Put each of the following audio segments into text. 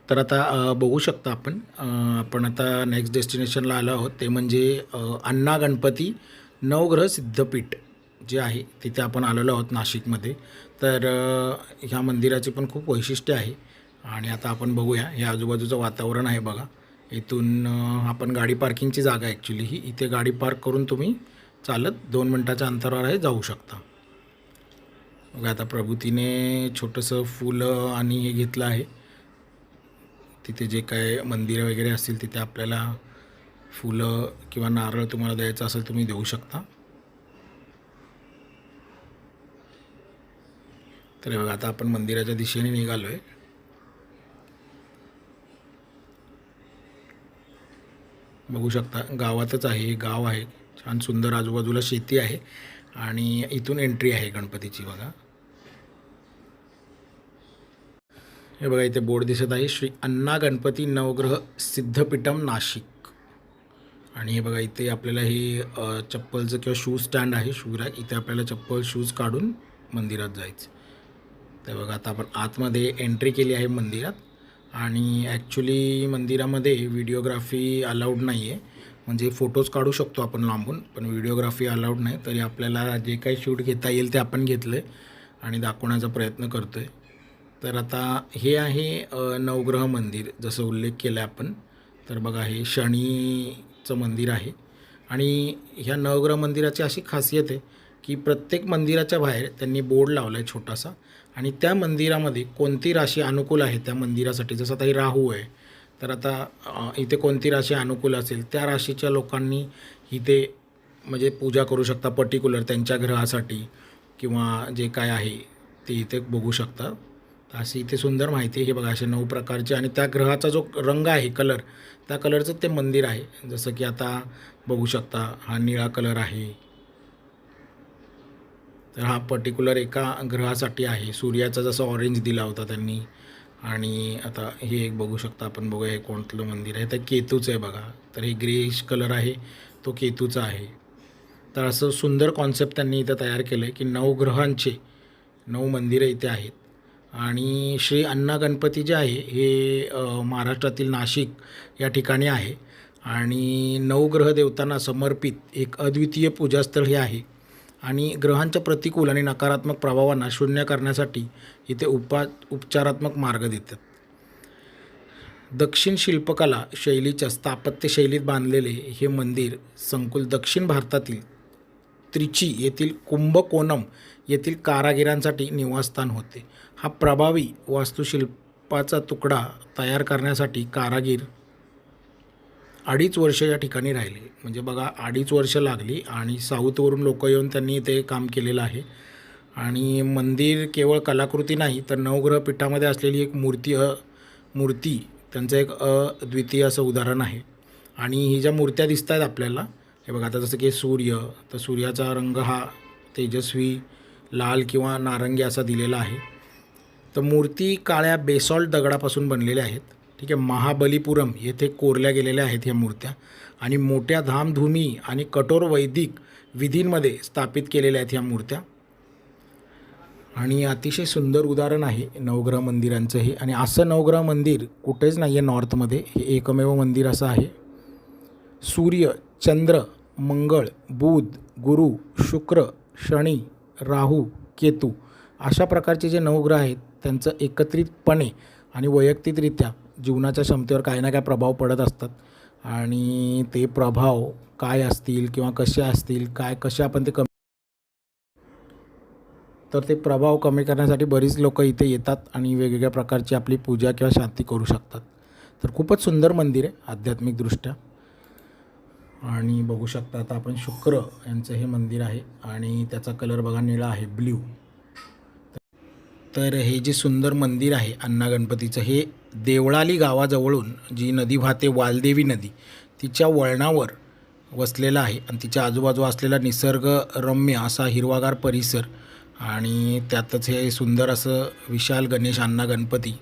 तर आता बघू शकता आपण आता नेक्स्ट डेस्टिनेशनला आलो आहोत. ते म्हणजे अण्णा गणपती नवग्रह सिद्धपीठ जे आहे तिथे आपण आलेलो आहोत नाशिकमध्ये. तर ह्या मंदिराची पण खूप वैशिष्ट्य आहे आणि आता आपण बघूया. हे आजूबाजूचं वातावरण आहे बघा. इथून आपण गाडी पार्किंगची जागा आहे ॲक्च्युली ही. इथे गाडी पार्क करून तुम्ही चालत 2 मिनटाच्या अंतरावर आहे जाऊ शकता. बघा आता प्रभूतीने छोटंसं फुलं आणि हे घेतलं आहे. तिथे जे काय मंदिरं वगैरे असतील तिथे आपल्याला फुलं किंवा नारळ तुम्हाला द्यायचं असेल तुम्ही देऊ शकता. तर बघा आता आपण मंदिराच्या दिशेने निघालो आहे. बघू शकता गावातच आहे, हे गाव आहे. छान सुंदर आजूबाजूला शेती आहे आणि इथून एंट्री आहे गणपतीची बघा. हे बघा इथे बोर्ड दिसत आहे, श्री अण्णा गणपती नवग्रह सिद्धपीठम नाशिक. आणि हे बघा इथे आपल्याला हे चप्पलचं किंवा शूज स्टँड आहे, शू रॅक. इथे आपल्याला चप्पल शूज काढून मंदिरात जायचं. तर बघा आता आपण आतमध्ये एंट्री केली आहे मंदिरात. आणि ॲक्च्युली मंदिरामध्ये व्हिडिओग्राफी अलाउड नाही आहे, म्हणजे फोटोज काढू शकतो आपण लांबून, पण व्हिडिओग्राफी अलाउड नाही. तरी आपल्याला जे काही शूट घेता येईल ते आपण घेतलं आहे आणि दाखवण्याचा प्रयत्न करतो आहे. तर आता हे आहे नवग्रह मंदिर जसं उल्लेख केला आहे आपण. तर बघा हे शनीचं मंदिर आहे आणि ह्या नवग्रह मंदिराची अशी खासियत आहे की प्रत्येक मंदिराच्या बाहेर त्यांनी बोर्ड लावला आहे छोटासा आणि त्या मंदिरामध्ये कोणती राशी अनुकूल आहे त्या मंदिरासाठी. जसं आता ही राहू आहे, तर आता इथे कोणती राशी अनुकूल असेल त्या राशीच्या लोकांनी इथे म्हणजे पूजा करू शकता पर्टिक्युलर त्यांच्या ग्रहासाठी किंवा जे काय आहे ते इथे बघू शकता. अशी इथे सुंदर माहिती आहे. हे बघा असे 9 प्रकारचे आणि त्या ग्रहाचा जो रंग आहे कलर, त्या कलरचं ते मंदिर आहे. जसं की आता बघू शकता हा निळा कलर आहे, तर हा पर्टिक्युलर एका ग्रहासाठी आहे. सूर्याचा जसा ऑरेंज दिला होता त्यांनी. आणि आता हे एक बघू शकता आपण. बघूया हे कोणतं मंदिर आहे, तर केतूचं आहे बघा. तर हे ग्रेश कलर आहे तो केतूचा आहे. तर असं सुंदर कॉन्सेप्ट त्यांनी इथं तयार केलं आहे की 9 ग्रहांचे 9 मंदिरं इथे आहेत. आणि श्री अण्णा गणपती जे आहे हे महाराष्ट्रातील नाशिक या ठिकाणी आहे आणि 9 ग्रह देवतांना समर्पित एक अद्वितीय पूजास्थळ हे आहे. आणि ग्रहांच्या प्रतिकूल आणि नकारात्मक प्रभावांना शून्य करण्यासाठी इथे उपचारात्मक मार्ग देतात. दक्षिण शिल्पकला शैलीच्या स्थापत्य शैलीत बांधलेले हे मंदिर संकुल दक्षिण भारतातील त्रिची येथील कुंभकोणम येथील कारागिरांसाठी निवासस्थान होते. हा प्रभावी वास्तुशिल्पाचा तुकडा तयार करण्यासाठी कारागीर 2.5 वर्ष या ठिकाणी राहिले. म्हणजे बघा 2.5 वर्ष लागली आणि साऊथवरून लोक येऊन त्यांनी ते काम केलेलं आहे. आणि मंदिर केवळ कलाकृती नाही तर नवग्रह पीठामध्ये असलेली एक मूर्ती त्यांचं एक अद्वितीय असं उदाहरण आहे. आणि ही ज्या मूर्त्या दिसत आहेत आपल्याला, हे बघा आता जसं की सूर्य, तर सूर्याचा रंग हा तेजस्वी लाल किंवा नारंगी असा दिलेला आहे. तर मूर्ती काळ्या बेसॉल्ट दगडापासून बनलेल्या आहेत. ठीक आहे. महाबलीपुरम येथे कोरल्या गेलेल्या आहेत ह्या मूर्त्या आणि मोठ्या धामधूमी आणि कठोर वैदिक विधींमध्ये स्थापित केलेल्या आहेत ह्या मूर्त्या. आणि अतिशय सुंदर उदाहरण आहे नवग्रह मंदिरांचं हे. आणि असं नवग्रह मंदिर कुठेच नाही आहे नॉर्थमध्ये, हे एकमेव मंदिर असं आहे. सूर्य, चंद्र, मंगळ, बुध, गुरु, शुक्र, शनी, राहू, केतू अशा प्रकारचे जे नवग्रह आहेत त्यांचं एकत्रितपणे आणि वैयक्तिकरित्या जीवनाच्या क्षमतेवर काही ना काही प्रभाव पडत असतात. आणि ते प्रभाव काय असतील किंवा कसे असतील, कसे आपण ते तर ते प्रभाव कमी करण्यासाठी बरीच लोक इथे येतात आणि वेगवेगळ्या प्रकारची आपली पूजा किंवा शांती करू शकतात. तर खूपच सुंदर मंदिर आहे आध्यात्मिकदृष्ट्या. आणि बघू शकता आता आपण शुक्र यांचं हे मंदिर आहे आणि त्याचा कलर बघा निळा आहे, ब्ल्यू. तर हे जे सुंदर मंदिर आहे अण्णा गणपतीचं, हे देवळाली गावाजवळून जी नदी वाहते वालदेवी नदी, तिच्या वळणावर वसलेलं आहे. आणि तिच्या आजूबाजू असलेला निसर्गरम्य असा हिरवागार परिसर आणि त्यातच हे सुंदर असं विशाल गणेश अण्णा गणपती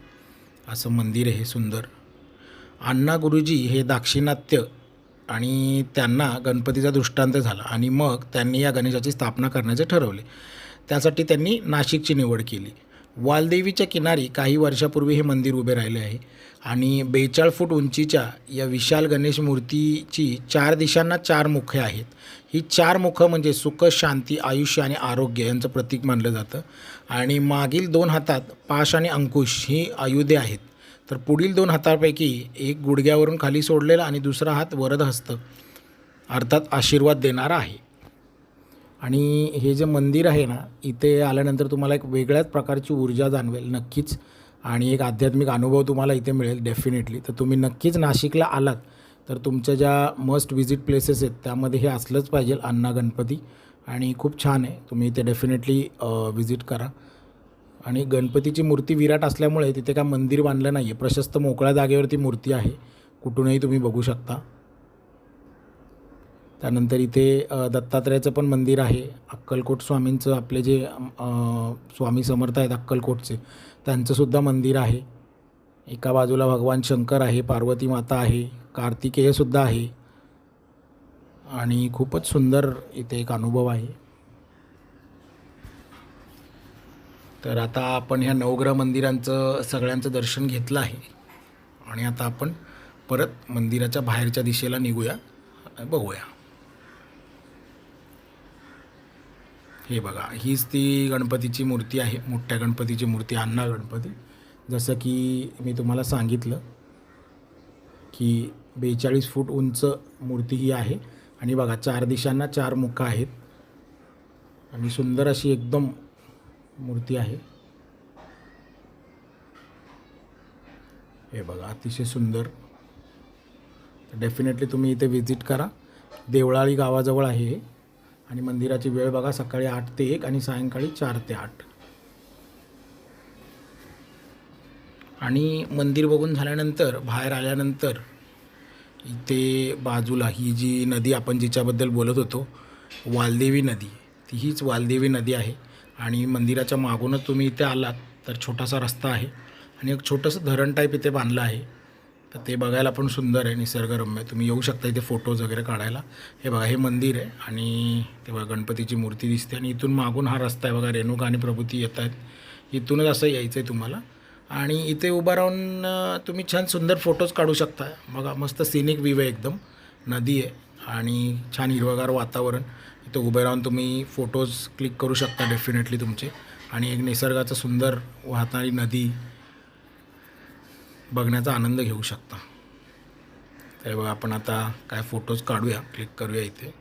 असं मंदिर आहे सुंदर. अण्णा गुरुजी हे दाक्षिणात्य आणि त्यांना गणपतीचा दृष्टांत झाला आणि मग त्यांनी या गणेशाची स्थापना करण्याचे ठरवले. त्यासाठी त्यांनी नाशिकची निवड केली. वालदेवीच्या किनारी काही वर्षापूर्वी हे मंदिर उभे राहिले आहे आणि 42 फूट उंचीच्या या विशाल गणेश मूर्तीची 4 दिशांना 4 मुखे आहेत. ही 4 मुखं म्हणजे सुख, शांती, आयुष्य आणि आरोग्य यांचं प्रतीक मानलं जातं. आणि मागील 2 हातात पाश आणि अंकुश ही आयुधे आहेत. तर पुढील 2 हातांपैकी एक गुडघ्यावरून खाली सोडलेला आणि दुसरा हात वरदहस्त अर्थात आशीर्वाद देणारा आहे. आणि हे जे मंदिर आहे ना, इथे आल्यानंतर तुम्हाला एक वेगळ्याच प्रकारची ऊर्जा जाणवेल नक्कीच, आणि एक आध्यात्मिक अनुभव तुम्हाला इथे मिळेल डेफिनेटली. तर तुम्ही नक्कीच नाशिकला आलात तर तुमच्या ज्या मस्ट विजिट प्लेसेस आहेत त्यामध्ये हे असलंच पाहिजे अण्णा गणपती, आणि खूप छान आहे. तुम्ही इथे डेफिनेटली विजिट करा. आणि गणपतीची मूर्ती विराट असल्यामुळे तिथे काय मंदिर बांधलं नाही आहे, प्रशस्त मोकळ्या जागेवरती मूर्ती आहे, कुठूनही तुम्ही बघू शकता. त्यानंतर इथे दत्तात्रेयाचं पण मंदिर आहे. अक्कलकोट स्वामींचं आपले जे स्वामी समर्थ आहेत अक्कलकोटचे, त्यांचंसुद्धा मंदिर आहे. एका बाजूला भगवान शंकर आहे, पार्वती माता आहे, कार्तिकेयसुद्धा आहे, आणि खूपच सुंदर इथे एक अनुभव आहे. तर आता आपण ह्या नवग्रह मंदिरांचं सगळ्यांचं दर्शन घेतलं आहे आणि आता आपण परत मंदिराच्या बाहेरच्या दिशेला निघूया, बघूया. हे बघा, हीच ती गणपतीची मूर्ती आहे, मोठ्या गणपतीची मूर्ती, अण्णा गणपती. जसं की मी तुम्हाला सांगितलं की 42 फूट उंच मूर्ती ही आहे. आणि बघा 4 दिशांना 4 मुखं आहेत आणि सुंदर अशी एकदम मूर्ती आहे. हे बघा, अतिशय सुंदर. डेफिनेटली तुम्ही इथे व्हिजिट करा. देवळाली गावाजवळ आहे हे. आणि मंदिराची वेळ बघा, सकाळी 8 ते 1 आणि सायंकाळी 4 ते 8. आणि मंदिर बघून झाल्यानंतर बाहेर आल्यानंतर इथे बाजूला ही जी नदी आपण जिच्याबद्दल बोलत होतो, वालदेवी नदी, ती हीच वालदेवी नदी आहे. आणि मंदिराच्या मागूनच तुम्ही इथे आलात तर छोटासा रस्ता आहे आणि एक छोटंसं धरण टाईप इथे बांधलं आहे. तर ते बघायला पण सुंदर आहे, निसर्गरम्य. तुम्ही येऊ शकता इथे फोटोज वगैरे काढायला. हे बघा, हे मंदिर आहे आणि ते बघा गणपतीची मूर्ती दिसते. आणि इथून मागून हा रस्ता आहे बघा, रेणुका आणि प्रभूती येत आहेत. इथूनच असं यायचं आहे तुम्हाला. आणि इथे उभं राहून तुम्ही छान सुंदर फोटोज काढू शकता. बघा, मस्त सिनिक व्ह्यू आहे, एकदम नदी आहे आणि छान हिरवगार वातावरण. इथं उभे राहून तुम्ही फोटोज क्लिक करू शकता डेफिनेटली तुमचे. आणि एक निसर्गाचं सुंदर वाहणारी नदी बघण्याचा आनंद घेऊ शकता. तर बघा, आपण आता काय फोटोज काढूया, क्लिक करूया इथे.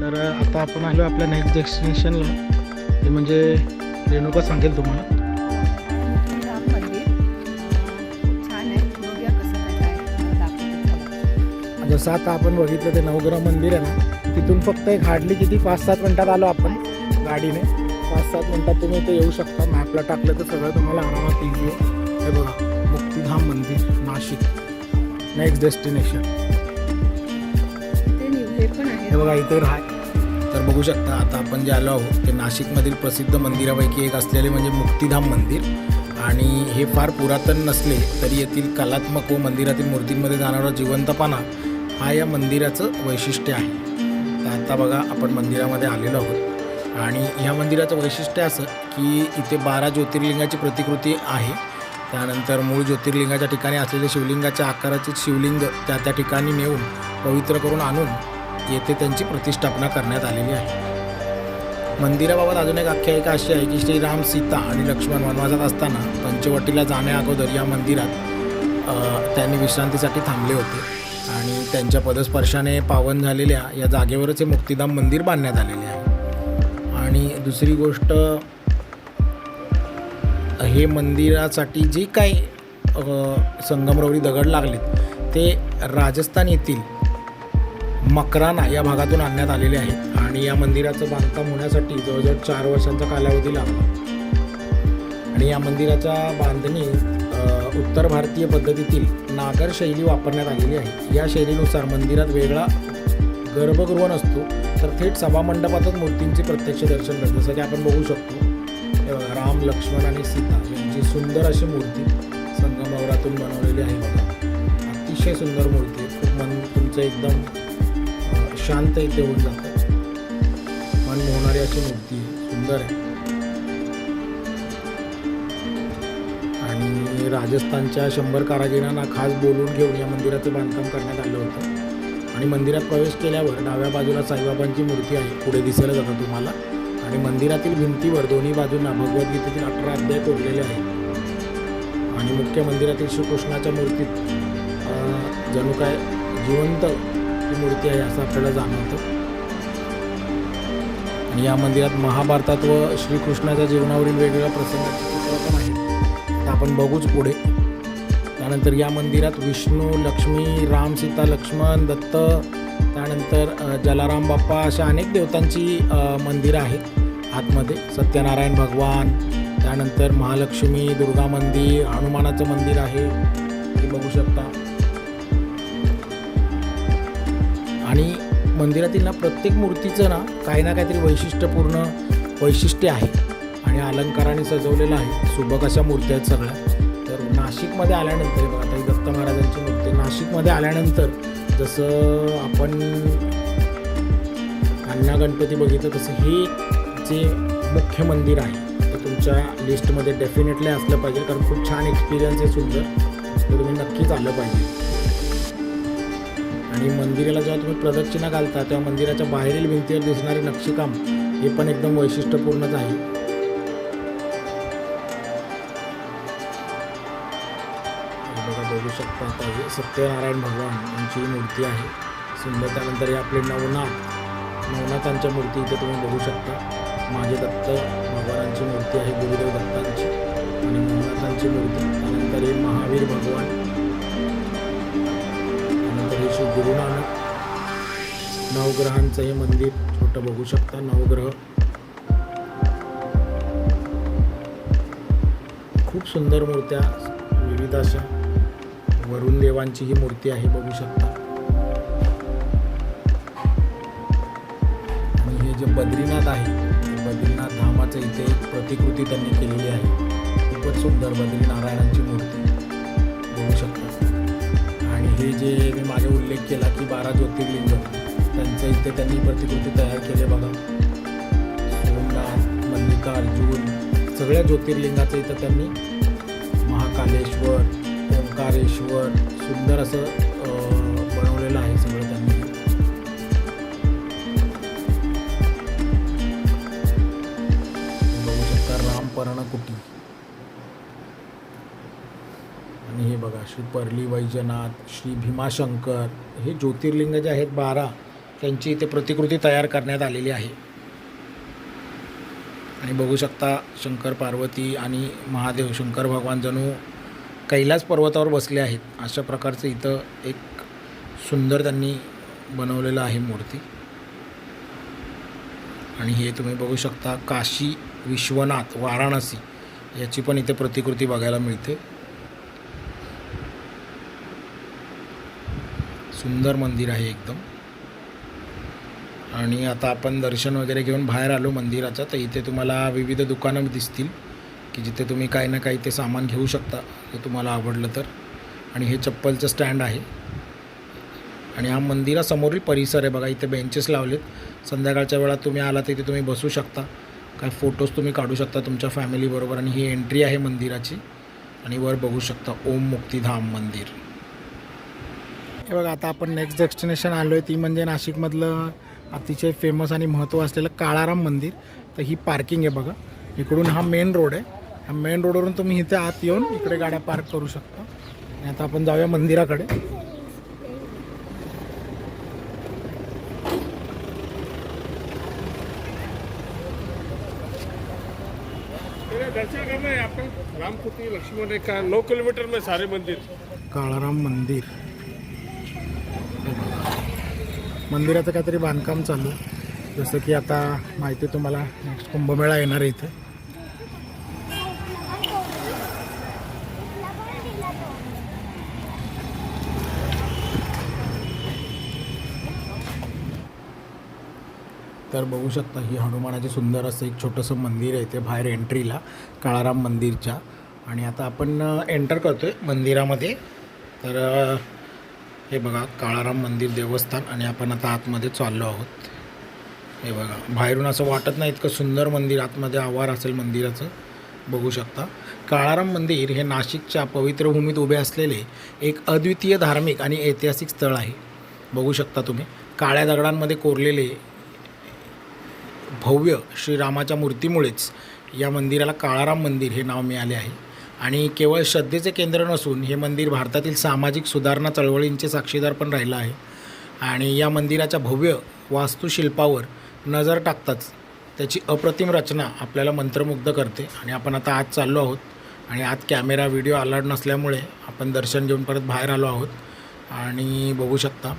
तर आता आपण आलो आपल्या नेक्स्ट डेस्टिनेशनला, ते म्हणजे रेणुका सांगेल तुम्हाला. राम मंदिर खूप छान आहे, बघूया कसं काय दाखवतो. जसं आता आपण बघितलं ते नवग्रह मंदिर आहे ना, तिथून फक्त एक हार्डली किती 5-7 मिनटात आलो आपण गाडीने. 5-7 मिनटात तुम्ही इथे येऊ शकता. मॅपला टाकलं तर सगळं तुम्हाला आरामात इझी आहे. हे बघा, मुक्तिधाम मंदिर, नाशिक, नेक्स्ट डेस्टिनेशन. ते पण आहे. हे बघा, इथे राहा. तर बघू शकता आता आपण जे आलो आहोत ते नाशिकमधील प्रसिद्ध मंदिरापैकी एक असलेले म्हणजे मुक्तिधाम मंदिर. आणि हे फार पुरातन नसले तरी येथील कलात्मक व मंदिरातील मूर्तींमध्ये जाणारा जिवंतपणा हा या मंदिराचं वैशिष्ट्य आहे. तर आता बघा, आपण मंदिरामध्ये आलेलो आहोत आणि ह्या मंदिराचं वैशिष्ट्य असं की इथे 12 ज्योतिर्लिंगाची प्रतिकृती आहे. त्यानंतर मूळ ज्योतिर्लिंगाच्या ठिकाणी असलेले शिवलिंगाच्या आकाराचे शिवलिंग त्या ठिकाणी नेऊन पवित्र करून आणून येथे त्यांची प्रतिष्ठापना करण्यात आलेली आहे. मंदिराबाबत अजून एक आख्यायिका अशी आहे की श्रीराम, सीता आणि लक्ष्मण वनवासात असताना पंचवटीला जाण्याअगोदर या मंदिरात त्यांनी विश्रांतीसाठी थांबले होते आणि त्यांच्या पदस्पर्शाने पावन झालेल्या या जागेवरच हे मुक्तिधाम मंदिर बांधण्यात आलेले आहे. आणि दुसरी गोष्ट, हे मंदिरासाठी जे काही संगमरवरी दगड लागलेत ते राजस्थान येथील मकराना या भागातून आणण्यात आलेले आहेत आणि या मंदिराचं बांधकाम होण्यासाठी जवळजवळ 4 वर्षांचा कालावधी लागला. आणि या मंदिराच्या बांधणीत उत्तर भारतीय पद्धतीतील नागर शैली वापरण्यात आलेली आहे. या शैलीनुसार मंदिरात वेगळा गर्भगृह नसतो, तर थेट सभामंडपातच मूर्तींचे प्रत्यक्ष दर्शन घडतं. जसं की आपण बघू शकतो, हे बघा, राम, लक्ष्मण आणि सीता यांची सुंदर अशी मूर्ती संगमरवरातून बनवलेली आहे. बघा, अतिशय सुंदर मूर्ती आहे. खूप मन तुमचं एकदम शांत इथे होऊन जातं. मन मोहणारी अशी मूर्ती आहे, सुंदर आहे. आणि राजस्थानच्या 100 कारागिरांना खास बोलवून घेऊन या मंदिराचं बांधकाम करण्यात आलं होतं. आणि मंदिरात प्रवेश केल्यावर डाव्या बाजूला साईबाबांची मूर्ती आहे, पुढे दिसायला जातं तुम्हाला. आणि मंदिरातील भिंतीवर दोन्ही बाजूंना भगवद्गीतेतील 18 अध्याय कोरलेले आहेत. आणि मुख्य मंदिरातील श्रीकृष्णाच्या मूर्तीत जणू काय जिवंत ही मूर्ती आहे असं आपल्याला जाणवतं. आणि या मंदिरात महाभारतात व श्रीकृष्णाच्या जीवनावरील वेगवेगळ्या प्रसंगाची चित्र पण आहेत, तर आपण बघूच पुढे. त्यानंतर या मंदिरात विष्णू, लक्ष्मी, राम, सीता, लक्ष्मण, दत्त, त्यानंतर जलाराम बाप्पा अशा अनेक देवतांची मंदिरं आहेत आतमध्ये. सत्यनारायण भगवान, त्यानंतर महालक्ष्मी, दुर्गा मंदिर, हनुमानाचं मंदिर आहे, हे बघू शकता. आणि मंदिरातील प्रत्येक मूर्तीचं काही ना काहीतरी वैशिष्ट्य आहे आणि अलंकाराने सजवलेलं आहे. सुबक अशा मूर्ती आहेत सगळ्या. तर नाशिकमध्ये आल्यानंतर बघा, आता ही दत्त महाराजांची मूर्ती. नाशिकमध्ये आल्यानंतर जसं आपण अन्ना गणपती बघितलं, तसं हे जे मुख्य मंदिर आहे ते तुमच्या लिस्टमध्ये डेफिनेटली असलं पाहिजे, कारण खूप छान एक्सपिरियन्स आहे, सुंदर. तर तुम्ही नक्कीच आलं पाहिजे. आणि मंदिराला जेव्हा तुम्ही प्रदक्षिणा घालता तेव्हा मंदिराच्या बाहेरील भिंतीवर दिसणारे नक्षीकाम हे पण एकदम वैशिष्ट्यपूर्णच आहे. बघा, बघू शकता, आता हे सत्यनारायण भगवान यांची मूर्ती आहे, सुंदर. त्यानंतर हे आपले नवनाथांच्या मूर्ती इथे तुम्ही बघू शकता. मागे दत्त भगवानांची मूर्ती आहे, गुरुदेव दत्तांची आणि नवनाथांची मूर्ती. त्यानंतर हे महावीर भगवान, श्री गुरु नानक. नवग्रहांचं हे मंदिर छोटं बघू शकता, नवग्रह. खूप सुंदर मूर्त्या, विविध अशा. वरुण देवांची ही मूर्ती आहे, बघू शकता. आणि हे जे बद्रीनाथ आहे, बद्रीनाथ धामाचं इथे एक प्रतिकृती त्यांनी केलेली आहे, खूपच सुंदर बद्रीनारायणांची मूर्ती बघू शकता. आणि हे जे मी मागे उल्लेख केला की 12 ज्योतिर्लिंग, त्यांचं इथे त्यांनी प्रतिकृती तयार केली. बघा, सोमनाथ, मल्लिकार्जुन, सगळ्या ज्योतिर्लिंगाचं इथं त्यांनी, महाकालेश्वर, ओंकारेश्वर, सुंदर असं बनवलेलं आहे सगळं त्यांनी. बघू शकता रामपर्णकुटी. आणि हे बघा, श्री पर्ली वैजनाथ, श्री भीमाशंकर, हे ज्योतिर्लिंग जे आहेत 12, त्यांची इथे प्रतिकृती तयार करण्यात आलेली आहे. आणि बघू शकता, शंकर पार्वती आणि महादेव, शंकर भगवान जणू कैलास पर्वतावर बसले आहेत, अशा प्रकारचं इथं एक सुंदर त्यांनी बनवलेलं आहे मूर्ती. आणि हे तुम्ही बघू शकता, काशी विश्वनाथ, वाराणसी, याची पण इथे प्रतिकृती बघायला मिळते. सुंदर मंदिर आहे एकदम. आणि आता आपण दर्शन वगैरे घेऊन बाहेर आलो मंदिराचं, तर इथे तुम्हाला विविध दुकानं दिसतील की जिथे तुम्ही काही ना काही ते सामान घेऊ शकता जे तुम्हाला आवडलं तर. आणि हे चप्पलचं स्टँड आहे. आणि हा मंदिरासमोरील परिसर आहे. बघा, इथे बेंचेस लावलेत. संध्याकाळच्या वेळात तुम्ही आला तर इथे तुम्ही बसू शकता, काय फोटोज तुम्ही काढू शकता तुमच्या फॅमिलीबरोबर. आणि ही एंट्री आहे मंदिराची. आणि वर बघू शकता ओम मुक्तिधाम मंदिर. हे बघा, आता आपण नेक्स्ट डेस्टिनेशन आलो आहे, ती म्हणजे नाशिकमधलं अतिशय फेमस आणि महत्त्व असलेलं काळाराम मंदिर. तर ही पार्किंग आहे बघा. इकडून हा मेन रोड आहे. ह्या मेन रोडवरून तुम्ही इथे आत येऊन इकडे गाड्या पार्क करू शकता. आणि आता आपण जाऊया मंदिराकडे. दर्शन करना है आपका रामकुटी लक्ष्मण रेखा 9 किलोमीटर में सारे मंदिर. काळाराम मंदिर. मंदिराचं काहीतरी बांधकाम चालू आहे. जसं की आता माहिती आहे तुम्हाला नेक्स्ट कुंभमेळा येणार आहे इथे. तर बघू शकता ही हनुमानाचे सुंदर असं एक छोटंसं मंदिर आहे इथे बाहेर एंट्रीला काळाराम मंदिरच्या. आणि आता आपण एंटर करतो आहे मंदिरामध्ये. तर हे बघा काळाराम मंदिर देवस्थान आणि आपण आता आतमध्ये चाललो आहोत. हे बघा बाहेरून असं वाटत नाही इतकं सुंदर मंदिर, आतमध्ये आवार असेल मंदिराचं. बघू शकता काळाराम मंदिर हे नाशिकच्या पवित्र भूमीत उभे असलेले एक अद्वितीय धार्मिक आणि ऐतिहासिक स्थळ आहे. बघू शकता तुम्ही काळ्या दगडांमध्ये कोरलेले भव्य श्रीरामाच्या मूर्तीमुळेच या मंदिराला काळाराम मंदिर हे नाव मिळाले आहे. आणि केवळ श्रद्धेचे केंद्र नसून हे मंदिर भारतातील सामाजिक सुधारणा चळवळींचे साक्षीदार पण राहिलं आहे. आणि या मंदिराच्या भव्य वास्तुशिल्पावर नजर टाकताच त्याची अप्रतिम रचना आपल्याला मंत्रमुग्ध करते. आणि आपण आता आत चाललो आहोत आणि आत कॅमेरा व्हिडिओ अलाउड नसल्यामुळे आपण दर्शन घेऊन परत बाहेर आलो आहोत. आणि बघू शकता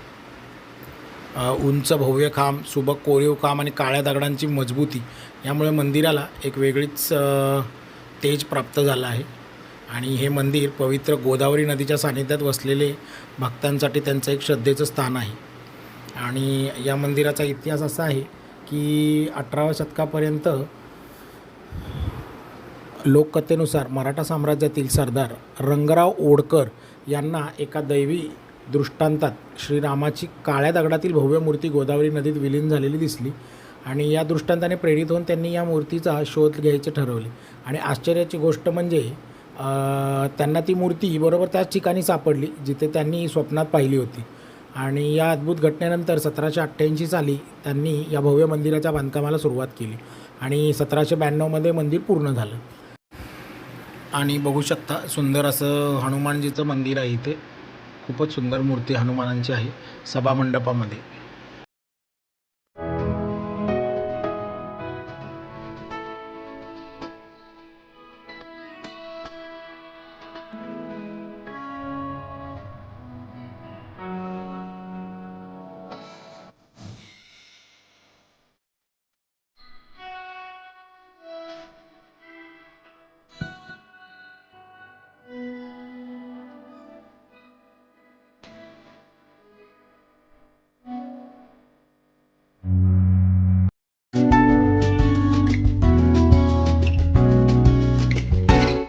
उंच भव्य खांब, सुबक कोरीव काम आणि काळ्या दगडांची मजबूती यामुळे मंदिराला एक वेगळीच तेज प्राप्त झालं आहे. आणि हे मंदिर पवित्र गोदावरी नदीच्या सानिध्यात वसलेले भक्तांसाठी त्यांचं एक श्रद्धेचं स्थान आहे. आणि या मंदिराचा इतिहास असा आहे की 18व्या शतकापर्यंत लोककथेनुसार मराठा साम्राज्यातील सरदार रंगराव ओडकर यांना एका दैवी दृष्टांतात श्रीरामाची काळ्या दगडातील भव्य मूर्ती गोदावरी नदीत विलीन झालेली दिसली. आणि या दृष्टांताने प्रेरित होऊन त्यांनी या मूर्तीचा शोध घ्यायचे ठरवले. आणि आश्चर्याची गोष्ट म्हणजे त्यांना ती मूर्ती बरोबर त्याच ठिकाणी सापडली जिथे त्यांनी स्वप्नात पाहिली होती. आणि या अद्भुत घटनेनंतर 1788 साली त्यांनी या भव्य मंदिराच्या बांधकामाला सुरुवात केली आणि 1792मध्ये मंदिर पूर्ण झालं. आणि बघू शकता सुंदर असं हनुमानजीचं मंदिर आहे इथे. खूपच सुंदर मूर्ती हनुमानांची आहे सभामंडपामध्ये.